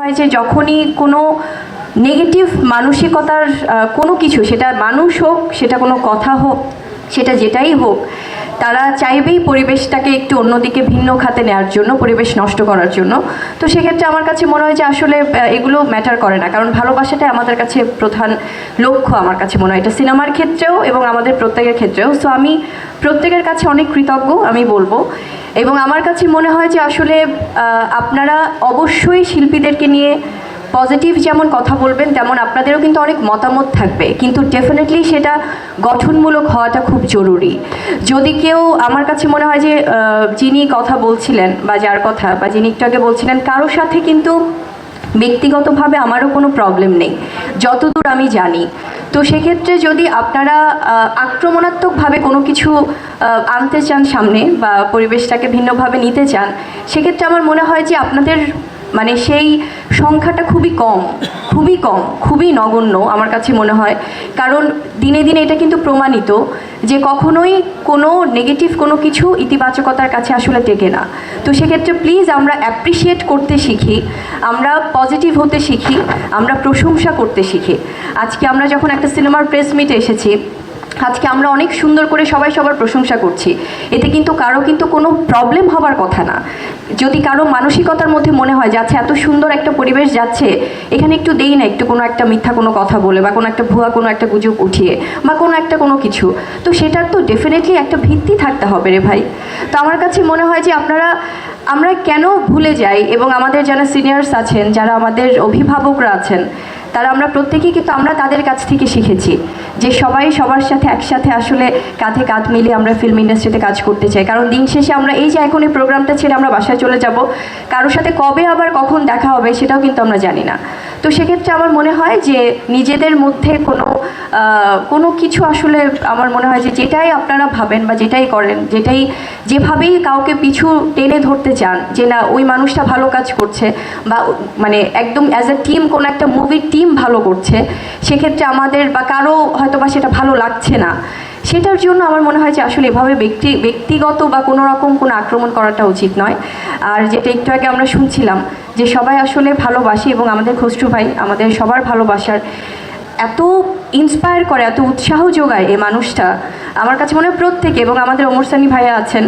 হয় যে যখনই কোনো নেগেটিভ মানসিকতার কোনো কিছু, সেটা মানুষ হোক, সেটা কোনো কথা হোক, সেটা যেটাই হোক, তারা চাইবেই পরিবেশটাকে একটু অন্যদিকে ভিন্ন খাতে নেওয়ার জন্য, পরিবেশ নষ্ট করার জন্য। তো সেক্ষেত্রে আমার কাছে মনে হয় যে আসলে এগুলো ম্যাটার করে না, কারণ ভালোবাসাটাই আমাদের কাছে প্রধান লক্ষ্য। আমার কাছে মনে হয় এটা সিনেমার ক্ষেত্রেও এবং আমাদের প্রত্যেকের ক্ষেত্রেও। সো আমি প্রত্যেকের কাছে অনেক কৃতজ্ঞ আমি বলবো। এবং আমার কাছে মনে হয় যে আসলে আপনারা অবশ্যই শিল্পীদেরকে নিয়ে পজিটিভ যেমন কথা বলবেন, তেমন আপনাদেরও কিন্তু অনেক মতামত থাকবে, কিন্তু ডেফিনেটলি সেটা গঠনমূলক হওয়াটা খুব জরুরি। যদি কেউ, আমার কাছে মনে হয় যে যিনি কথা বলছিলেন বা যার কথা বা যিনি একটু আগে বলছিলেন, কারোর সাথে কিন্তু ব্যক্তিগতভাবে আমারও কোনো প্রবলেম নেই যতদূর আমি জানি। তো সেক্ষেত্রে যদি আপনারা আক্রমণাত্মকভাবে কোনো কিছু আনতে চান সামনে বা পরিবেশটাকে ভিন্নভাবে নিতে চান, সেক্ষেত্রে আমার মনে হয় যে আপনাদের মানে সেই সংখ্যাটা খুবই কম, খুবই নগণ্য আমার কাছে মনে হয়। কারণ দিনে দিনে এটা কিন্তু প্রমাণিত যে কখনোই কোনো নেগেটিভ কোনো কিছু ইতিবাচকতার কাছে আসলে টেকে না। তো সেক্ষেত্রে প্লিজ আমরা অ্যাপ্রিসিয়েট করতে শিখি, আমরা পজিটিভ হতে শিখি, আমরা প্রশংসা করতে শিখি। আজকে আমরা যখন একটা সিনেমার প্রেস মিটে এসেছি, আজকে আমরা অনেক সুন্দর করে সবাই সবার প্রশংসা করছি, এতে কিন্তু কারো কিন্তু কোনো প্রবলেম হবার কথা না। যদি কারো মানসিকতার মধ্যে মনে হয় যে আচ্ছা এত সুন্দর একটা পরিবেশ যাচ্ছে, এখানে একটু দেই না, একটু কোনো একটা মিথ্যা কোনো কথা বলে বা কোনো একটা ভুয়া কোনো একটা গুজব উঠিয়ে বা কোনো কিছু, তো সেটার তো ডেফিনেটলি একটা ভিত্তি থাকতে হবে রে ভাই। তো আমার কাছে মনে হয় যে আমরা কেন ভুলে যাই, এবং আমাদের যারা সিনিয়র্স আছেন, যারা আমাদের অভিভাবকরা আছেন, আমরা প্রত্যেকেই কিন্তু আমরা তাদের কাছ থেকে শিখেছি যে সবাই সবার সাথে একসাথে আসলে কাঁধে কাঁধ মিলিয়ে আমরা ফিল্ম ইন্ডাস্ট্রিতে কাজ করতে চাই। কারণ দিন শেষে আমরা এই যে এখন এই প্রোগ্রামটা ছেড়ে আমরা বাসায় চলে যাব, কারোর সাথে কবে আবার কখন দেখা হবে সেটাও কিন্তু আমরা জানি না। তো সেক্ষেত্রে আমার মনে হয় যে নিজেদের মধ্যে কোনো কিছু আসলে আমার মনে হয় যে যেটাই আপনারা ভাবেন বা যেটাই করেন, যেভাবেই কাউকে পিছু টেনে ধরতে চান যে না ওই মানুষটা ভালো কাজ করছে বা মানে একদম অ্যাজ এ টিম কোনো একটা মুভির টিম ভালো করছে, সেক্ষেত্রে আমাদের বা কারো হয়তো বা সেটা ভালো লাগছে না, সেটার জন্য আমার মনে হয় যে আসলে এভাবে ব্যক্তিগত বা কোনো রকম কোনো আক্রমণ করাটা উচিত নয়। আর যেটা একটু আগে আমরা শুনছিলাম যে সবাই আসলে ভালোবাসি, এবং আমাদের খসরু ভাই আমাদের সবার ভালোবাসার এত ইন্সপায়ার করে, এত উৎসাহ যোগায় এই মানুষটা, আমার কাছে মনে হয় প্রত্যেকে, এবং আমাদের ওমর সানি ভাইয়া আছেন,